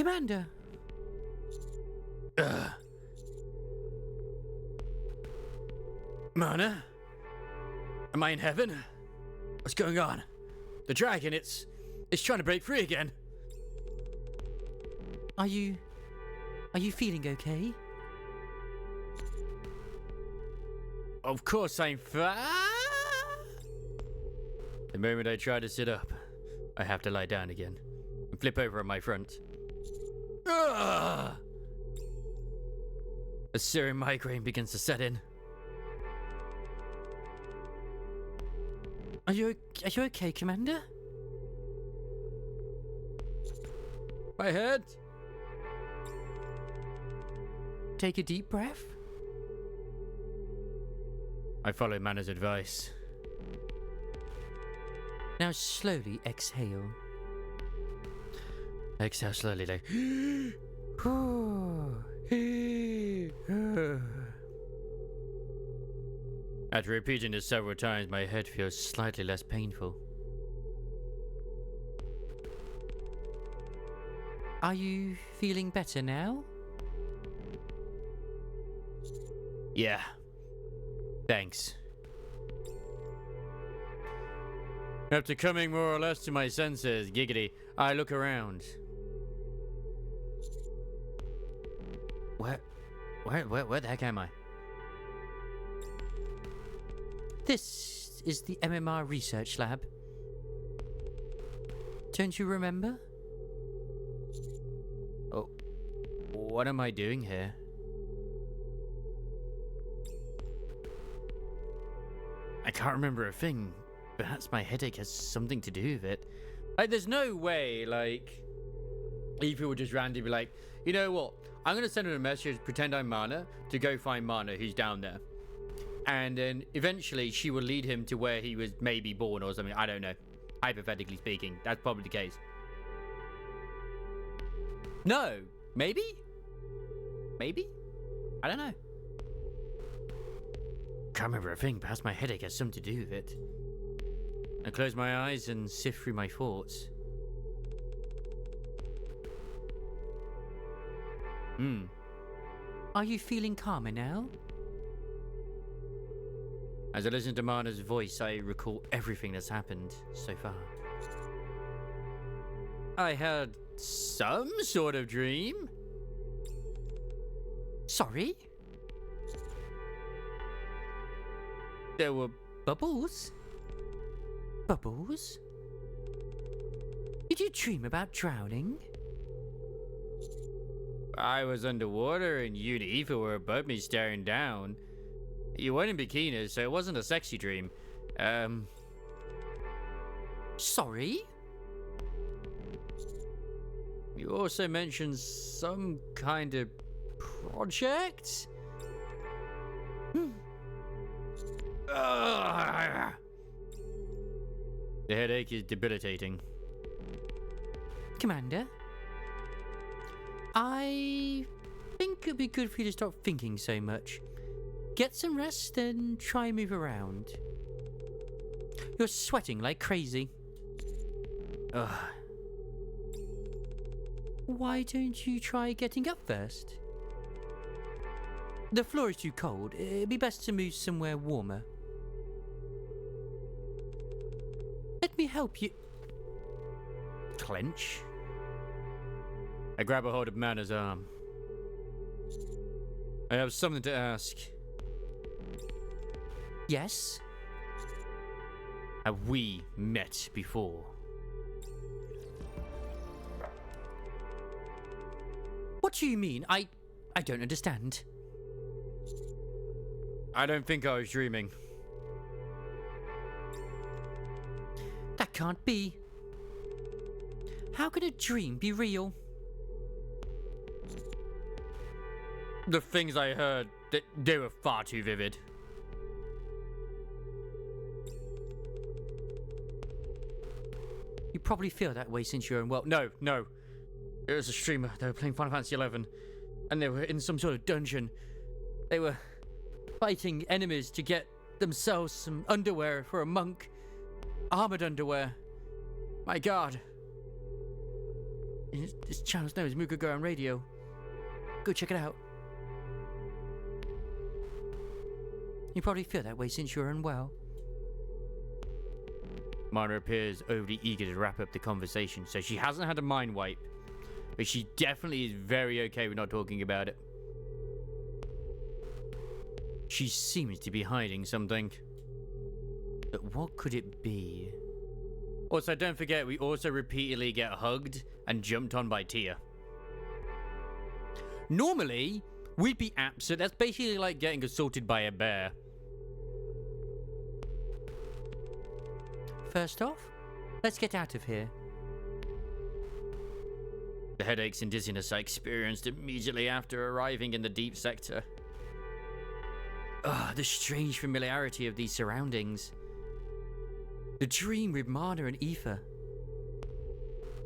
Commander! Mana? Am I in heaven? What's going on? The dragon, it's trying to break free again. Are you feeling okay? Of course I'm fine. The moment I try to sit up, I have to lie down again and flip over on my front. Ugh! A searing migraine begins to set in. Are you okay, Commander? My head? Take a deep breath. I follow Mana's advice. Now slowly exhale. Exhale slowly, like. After repeating this several times, my head feels slightly less painful. Are you feeling better now? Yeah. Thanks. After coming more or less to my senses, giggity, I look around. Where the heck am I? This is the MMR research lab. Don't you remember? Oh, what am I doing here? I can't remember a thing. Perhaps my headache has something to do with it. Like, there's no way, like, Ethan would just randomly be like, you know what? I'm going to send her a message, pretend I'm Mana, to go find Mana, who's down there. And then eventually she will lead him to where he was maybe born or something. I don't know. Hypothetically speaking, that's probably the case. No. Maybe? Maybe? I don't know. Can't remember a thing. Perhaps my headache has something to do with it. I close my eyes and sift through my thoughts. Are you feeling calmer now? As I listen to Mana's voice, I recall everything that's happened so far. I had some sort of dream. Sorry? There were Bubbles? Bubbles? Did you dream about drowning? I was underwater and you and Eva were above me staring down. You weren't in bikinis, so it wasn't a sexy dream. Sorry? You also mentioned some kind of project? Ugh. The headache is debilitating. Commander? I think it'd be good for you to stop thinking so much. Get some rest and try and move around. You're sweating like crazy. Ugh. Why don't you try getting up first? The floor is too cold. It'd be best to move somewhere warmer. Let me help you. Clench? I grab a hold of Mana's arm. I have something to ask. Yes? Have we met before? What do you mean? I don't understand. I don't think I was dreaming. That can't be. How could a dream be real? The things I heard, they were far too vivid. You probably feel that way since you're in well. No. It was a streamer. They were playing Final Fantasy XI. And they were in some sort of dungeon. They were fighting enemies to get themselves some underwear for a monk. Armored underwear. My god. This channel's name is Mugago on radio. Go check it out. You probably feel that way since you're unwell. Mana appears overly eager to wrap up the conversation, so she hasn't had a mind wipe. But she definitely is very okay with not talking about it. She seems to be hiding something. But what could it be? Also, don't forget, we also repeatedly get hugged and jumped on by Tia. Normally, we'd be absent. That's basically like getting assaulted by a bear. First off, let's get out of here. The headaches and dizziness I experienced immediately after arriving in the deep sector. The strange familiarity of these surroundings. The dream with Mana and Aoife.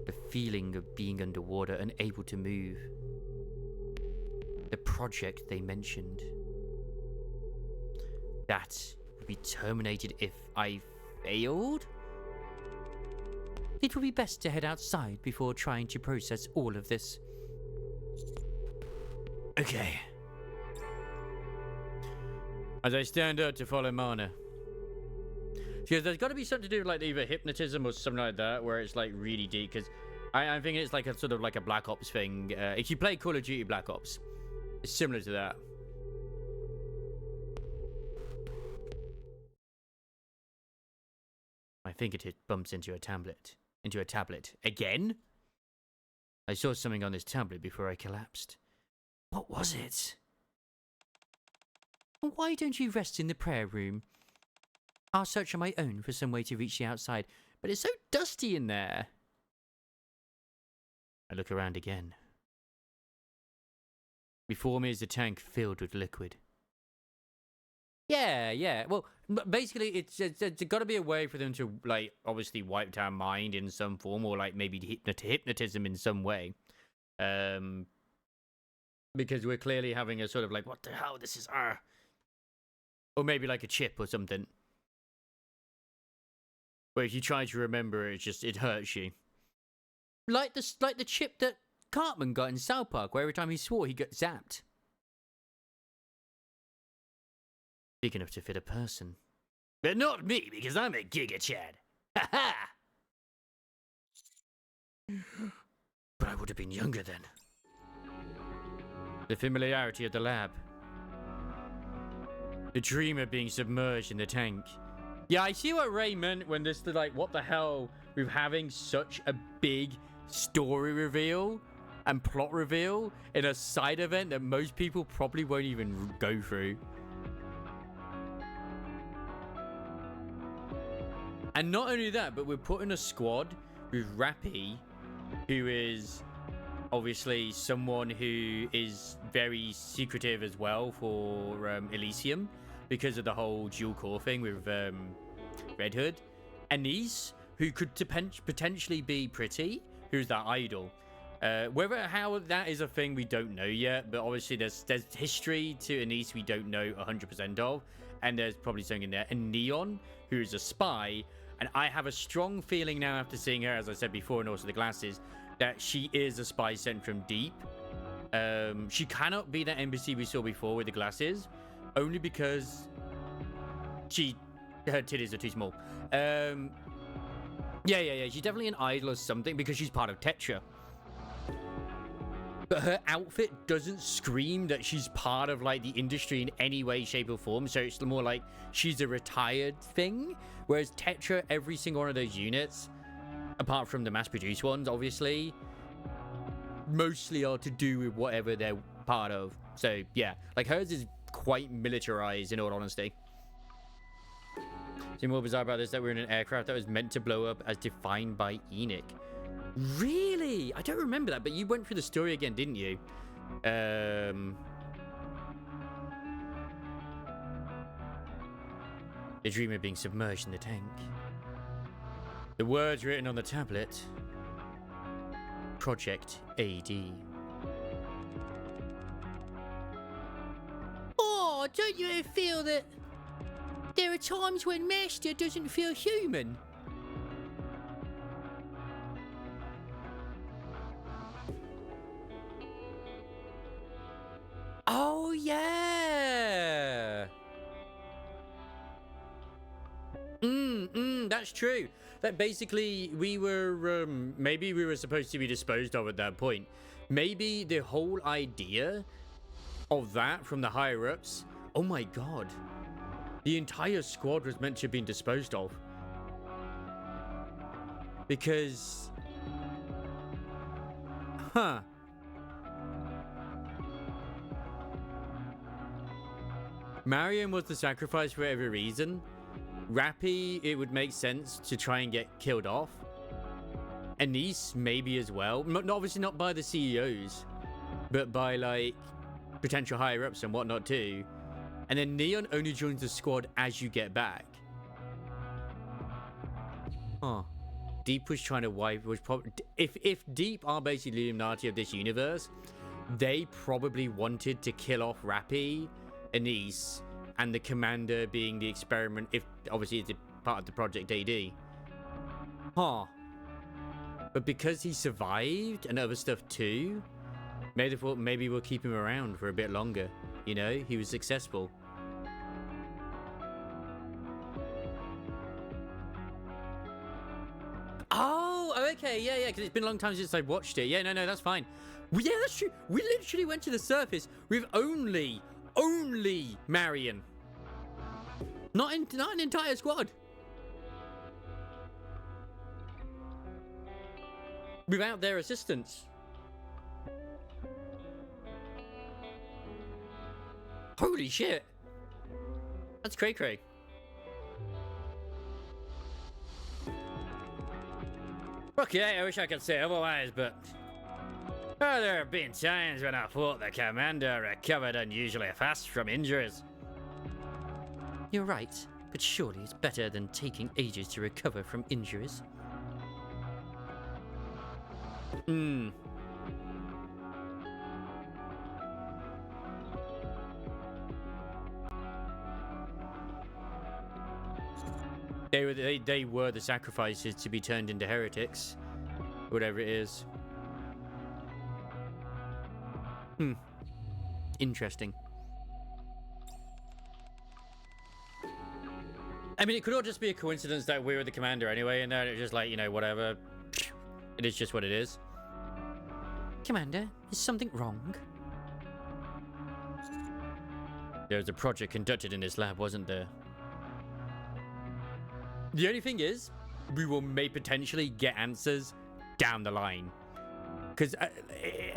The feeling of being underwater, unable to move. The project they mentioned. That would be terminated if I failed? It would be best to head outside before trying to process all of this. Okay. As I stand up to follow Mana. Because there's got to be something to do with like either hypnotism or something like that, where it's like really deep. Because I'm thinking it's like a sort of like a Black Ops thing. If you play Call of Duty Black Ops, it's similar to that. My fingertip bumps into a tablet. Again? I saw something on this tablet before I collapsed. What was it? Why don't you rest in the prayer room? I'll search on my own for some way to reach the outside, but it's so dusty in there. I look around again. Before me is a tank filled with liquid. Yeah. Well, basically, it's got to be a way for them to, like, obviously wipe our mind in some form, or like maybe hypnotism in some way. Because we're clearly having a sort of like, what the hell, this is or maybe like a chip or something. Where if you try to remember it, it hurts you. Like the chip that Cartman got in South Park, where every time he swore, he got zapped. Big enough to fit a person. But not me, because I'm a Giga Chad. Ha ha! But I would have been younger then. The familiarity of the lab. The dream of being submerged in the tank. Yeah, I see what Ray meant when this, like, what the hell with having such a big story reveal and plot reveal in a side event that most people probably won't even go through. And not only that, but we're put in a squad with Rappy, who is obviously someone who is very secretive as well for Elysium because of the whole dual core thing with Red Hood. Anise, who could potentially be Pretty, who's that idol. How that is a thing, we don't know yet, but obviously there's history to Anise we don't know 100% of, and there's probably something in there. And Neon, who is a spy, and I have a strong feeling now after seeing her, as I said before, and also the glasses, that she is a spy sent from deep. She cannot be that NPC we saw before with the glasses, only because her titties are too small. Yeah. She's definitely an idol or something because she's part of Tetra. But her outfit doesn't scream that she's part of like the industry in any way, shape, or form. So it's more like she's a retired thing. Whereas Tetra, every single one of those units, apart from the mass-produced ones, obviously, mostly are to do with whatever they're part of. So yeah, like hers is quite militarized in all honesty. Something more bizarre about this that we're in an aircraft that was meant to blow up as defined by Enoch. Really? I don't remember that, but you went through the story again, didn't you? The dream of being submerged in the tank. The words written on the tablet. Project AD. Oh, don't you ever feel that there are times when Master doesn't feel human? That's true. That basically we were, maybe we were supposed to be disposed of at that point. Maybe the whole idea of that from the higher ups. Oh my god. The entire squad was meant to have been disposed of. Because... Huh. Marion was the sacrifice for every reason. Rappy, it would make sense to try and get killed off. Anise, maybe as well. Obviously not by the CEOs, but by, like, potential higher-ups and whatnot too. And then Neon only joins the squad as you get back. Huh. Deep was trying to wipe... Was probably, if Deep are basically the Illuminati of this universe, they probably wanted to kill off Rappy, Anise, and the commander being the experiment, if obviously it's a part of the Project AD. Huh. But because he survived and other stuff too, maybe they thought maybe we'll keep him around for a bit longer. You know, he was successful. Oh, okay, yeah, because it's been a long time since I watched it. Yeah, no, that's fine. Well, yeah, that's true. We literally went to the surface with only Marion. Not an entire squad. Without their assistance. Holy shit. That's cray-cray. Okay, I wish I could say otherwise, but... Oh, there have been times when I thought the commander recovered unusually fast from injuries. You're right, but surely it's better than taking ages to recover from injuries. They were the sacrifices to be turned into heretics. Whatever it is. Interesting. I mean, it could all just be a coincidence that we were the commander anyway, and then it's just like, you know, whatever. It is just what it is. Commander, is something wrong? There was a project conducted in this lab, wasn't there? The only thing is, we may potentially get answers down the line. Because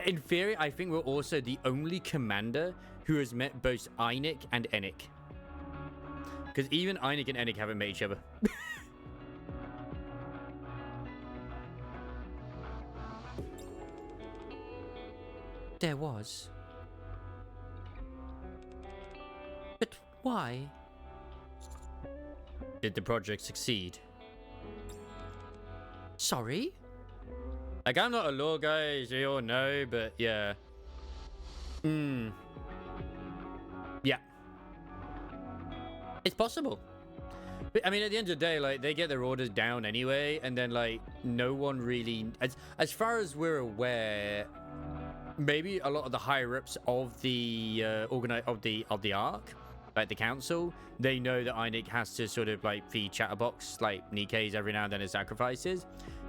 in theory, I think we're also the only commander who has met both Einik and Enik. Because even Einik and Enik haven't met each other. There was. But why? Did the project succeed? Sorry? Like, I'm not a law guy, as you all know, but yeah. Yeah. It's possible. But, I mean, at the end of the day, like, they get their orders down anyway, and then, like, no one really... As far as we're aware, maybe a lot of the higher-ups of the of the Ark, like the council, they know that Einik has to sort of like feed Chatterbox like Nikkei's every now and then as sacrifices,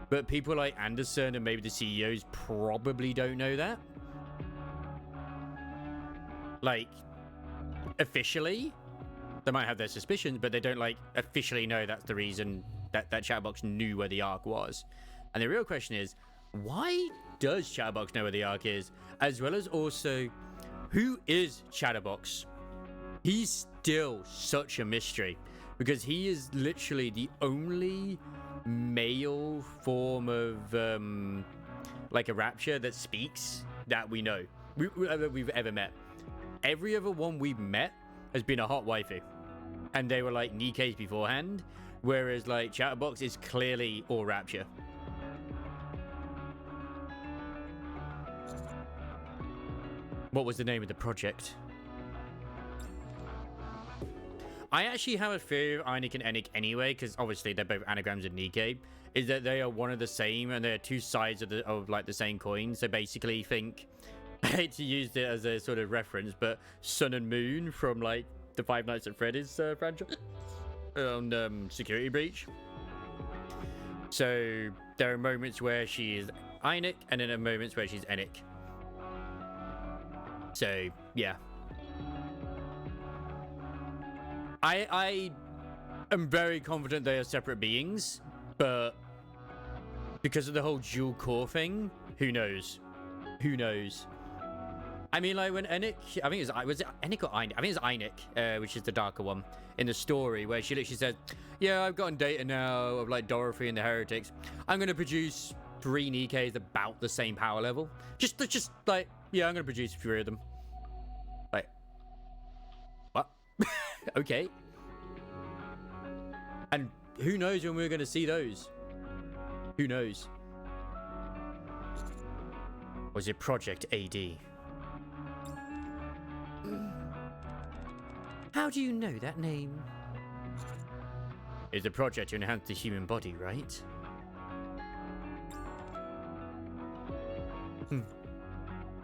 but people like Anderson and maybe the CEOs probably don't know that. Like, officially, they might have their suspicions, but they don't like officially know that's the reason that Chatterbox knew where the Ark was. And the real question is, why does Chatterbox know where the Ark is? As well as also, who is Chatterbox? He's still such a mystery because he is literally the only male form of like a rapture that speaks that we know we've ever met. Every other one we've met has been a hot waifu, and they were like Nikkei's beforehand, whereas like Chatterbox is clearly all rapture. What was the name of the project? I actually have a fear of Einik and Enik anyway, because obviously they're both anagrams of Nikkei, is that they are one of the same, and they're two sides of like the same coin. So basically think, I hate to use it as a sort of reference, but Sun and Moon from like the Five Nights at Freddy's franchise. on security breach. So there are moments where she is Einik, and then there are moments where she's Enik. So yeah, I am very confident they are separate beings, but because of the whole dual core thing, who knows? Who knows? I mean, like when Enik, I think was it Enik or Einik? I think it's Einik, which is the darker one in the story, where she literally says, "Yeah, I've gotten data now of like Dorothy and the Heretics. I'm going to produce 3 Nikes about the same power level. Just like, yeah, I'm going to produce 3 of them." Like, what? Okay. And who knows when we're going to see those? Who knows? Was it Project AD? How do you know that name? It's a project to enhance the human body, right?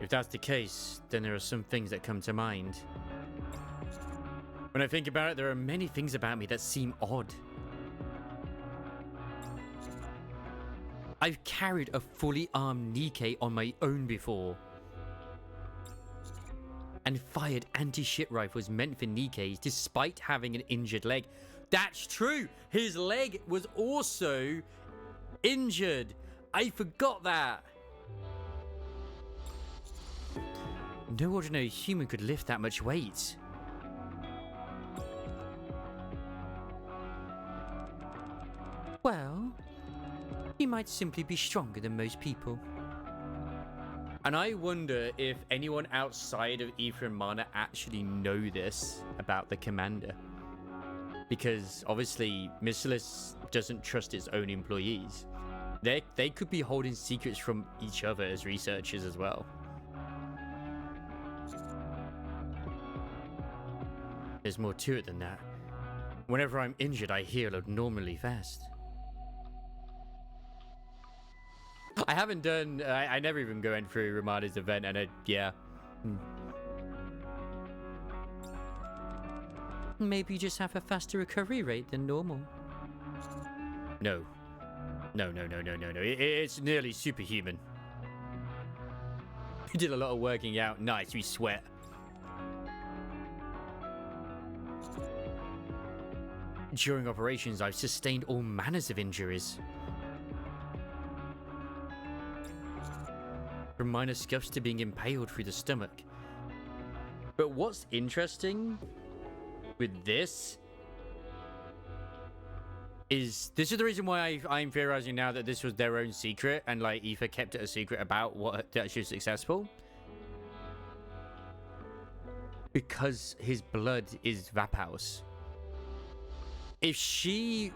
If that's the case, then there are some things that come to mind. When I think about it, there are many things about me that seem odd. I've carried a fully armed Nike on my own before. And fired anti-ship rifles meant for Nikes despite having an injured leg. That's true! His leg was also injured. I forgot that. No ordinary human could lift that much weight. Well, he might simply be stronger than most people. And I wonder if anyone outside of Aether and Mana actually know this about the commander. Because obviously, Missilus doesn't trust its own employees. They could be holding secrets from each other as researchers as well. There's more to it than that. Whenever I'm injured, I heal abnormally fast. I haven't done... I never even went through Ramada's event, and yeah. Maybe you just have a faster recovery rate than normal. No. No. It's nearly superhuman. We did a lot of working out. Nice, we sweat. During operations, I've sustained all manners of injuries. From minor scuffs to being impaled through the stomach. But what's interesting with this is the reason why I'm theorizing now that this was their own secret, and like Aether kept it a secret about what that she was successful. Because his blood is Vaphaus. If she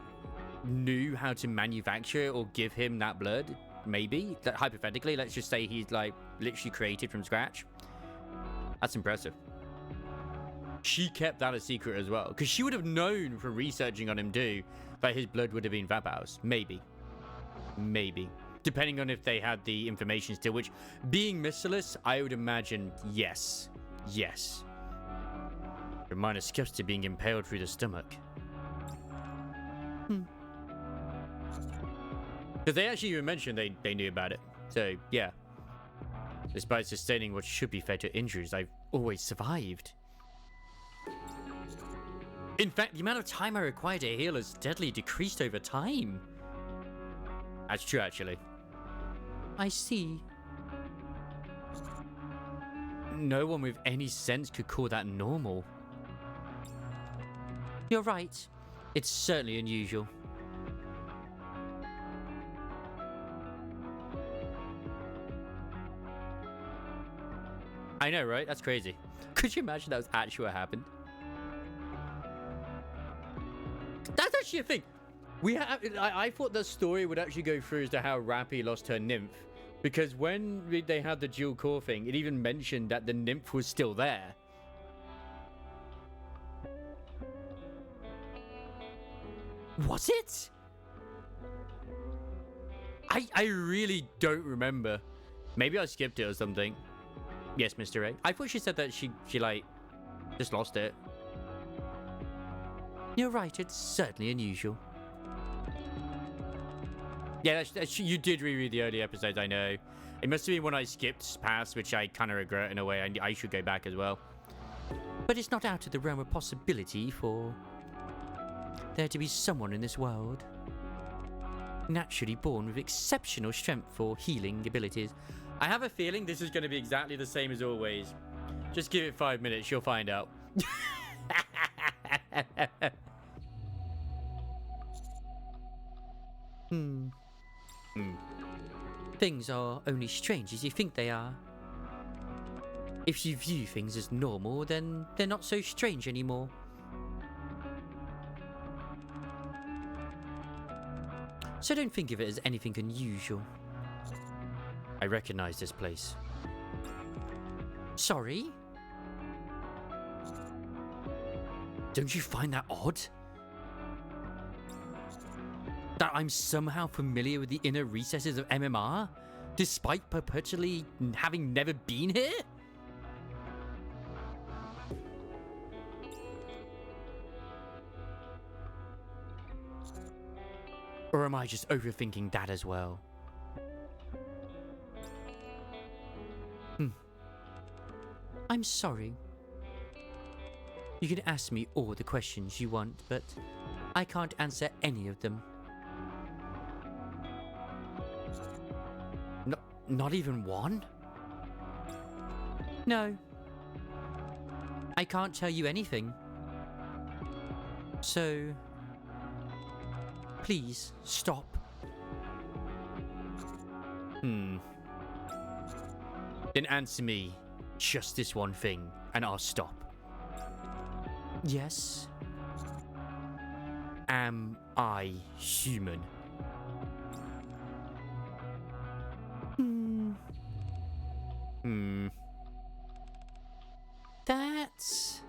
knew how to manufacture it or give him that blood, maybe, hypothetically, let's just say he's like literally created from scratch. That's impressive. She kept that a secret as well, because she would have known from researching on him too that his blood would have been Vaphaus. Maybe. Depending on if they had the information still, which, being Missilus, I would imagine yes. From minor scuffs to being impaled through the stomach. Because they actually even mentioned they knew about it. So, yeah. Despite sustaining what should be fatal injuries, I've always survived. In fact, the amount of time I require to heal has steadily decreased over time. That's true, actually. I see. No one with any sense could call that normal. You're right. It's certainly unusual. I know, right? That's crazy. Could you imagine that was actually what happened? That's actually a thing. I thought the story would actually go through as to how Rappy lost her nymph. Because when they had the dual core thing, it even mentioned that the nymph was still there. Was it? I really don't remember. Maybe I skipped it or something. Yes, Mr. A. I thought she said that she like, just lost it. You're right, it's certainly unusual. Yeah, you did reread the early episodes, I know. It must have been one I skipped past, which I kind of regret in a way. I should go back as well. But it's not out of the realm of possibility for there to be someone in this world naturally born with exceptional strength for healing abilities. I have a feeling this is going to be exactly the same as always. Just give it 5 minutes, you'll find out. Things are only strange as you think they are. If you view things as normal, then they're not so strange anymore. So don't think of it as anything unusual. I recognize this place. Sorry? Don't you find that odd? That I'm somehow familiar with the inner recesses of MMR, despite perpetually having never been here? Or am I just overthinking that as well? I'm sorry. You can ask me all the questions you want, but I can't answer any of them. Not even one? No. I can't tell you anything. So, please stop. Then answer me just this one thing, and I'll stop. Yes? Am I human? That's...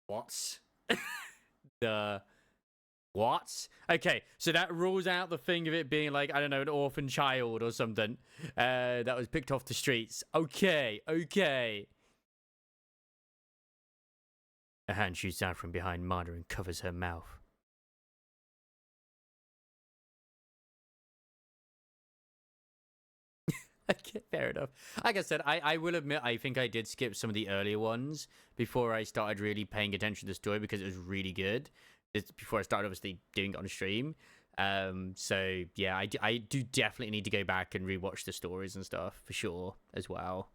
What? The... What? Okay, so that rules out the thing of it being like, I don't know, an orphan child or something that was picked off the streets. Okay. A hand shoots out from behind Marta and covers her mouth. Okay, fair enough. Like I said, I will admit, I think I did skip some of the earlier ones before I started really paying attention to the story because it was really good. It's before I started obviously doing it on stream. So yeah, I do definitely need to go back and rewatch the stories and stuff for sure as well.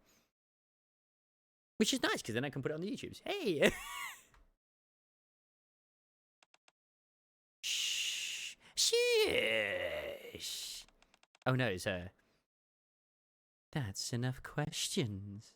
Which is nice because then I can put it on the YouTubes. Hey! Shh. Shush. Oh no, it's her. That's enough questions.